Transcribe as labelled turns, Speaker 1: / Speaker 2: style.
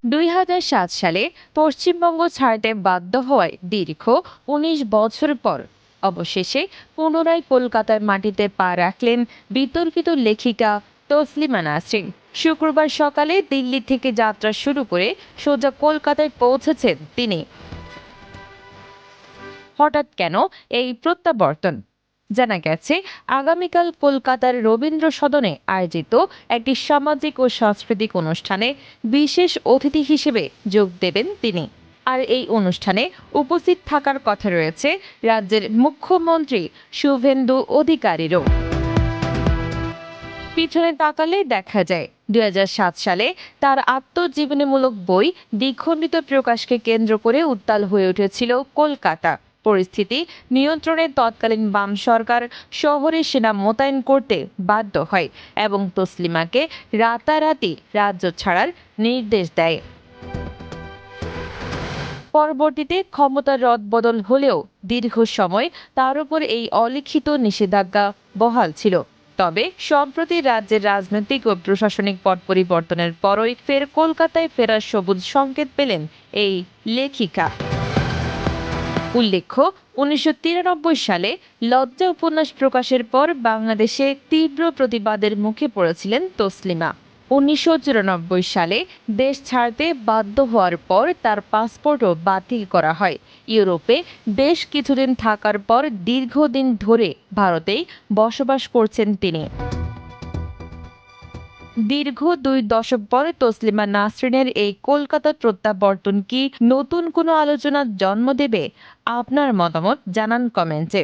Speaker 1: ২০০৭ সালে পশ্চিমবঙ্গ ছাড়তে বাধ্য হওয়ায় দীর্ঘ ১৯ বছর পর অবশেষে পুনরায় কলকাতার মাটিতে পা রাখলেন বিতর্কিত লেখিকা তসলিমা নাসরিন। শুক্রবার সকালে দিল্লি থেকে যাত্রা শুরু করে সোজা কলকাতায় পৌঁছেছেন তিনি। হঠাৎ কেন এই প্রত্যাবর্তন? জানা গেছে, আগামীকাল কলকাতার রবীন্দ্র সদনে আয়োজিত একটি সামাজিক ও সাংস্কৃতিক অনুষ্ঠানে বিশেষ অতিথি হিসেবে যোগ দেবেন তিনি। আর এই অনুষ্ঠানে উপস্থিত থাকার কথা রয়েছে রাজ্যের মুখ্যমন্ত্রী শুভেন্দু অধিকারীরও। পিছনে তাকালে দেখা যায় ২০০৭ সালে তার আত্মজীবনীমূলক বই দ্বিখণ্ডিত প্রকাশকে কেন্দ্র করে উত্তাল হয়ে উঠেছিল কলকাতা। পরিস্থিতি নিয়ন্ত্রণে তৎকালীন বাম সরকার শহরে সেনা মোতায়েন করতে বাধ্য হয় এবং তসলিমাকে রাতারাতি রাজ্য ছাড়ার নির্দেশ দেয়। পরবর্তীতে ক্ষমতার রদবদল হলেও দীর্ঘ সময় তার উপর এই অলিখিত নিষেধাজ্ঞা বহাল ছিল। তবে সম্প্রতি রাজ্যের রাজনৈতিক ও প্রশাসনিক পট পরিবর্তনের পরই ফের কলকাতায় ফেরার সবুজ সংকেত পেলেন এই লেখিকা। উল্লেখ্য, ১৯৯৩ সালে লজ্জা উপন্যাস প্রকাশের পর বাংলাদেশে তীব্র প্রতিবাদের মুখে পড়েছিলেন তসলিমা। ১৯৯৪ সালে দেশ ছাড়তে বাধ্য হওয়ার পর তার পাসপোর্টও বাতিল করা হয়। ইউরোপে বেশ কিছুদিন থাকার পর দীর্ঘদিন ধরে ভারতেই বসবাস করছেন তিনি। দীর্ঘ ২ দশক পরে তসলিমা নাসরিনের এই কলকাতা প্রত্যাবর্তন কি নতুন কোনো আলোচনার জন্ম দেবে? আপনার মতামত জানান কমেন্টে।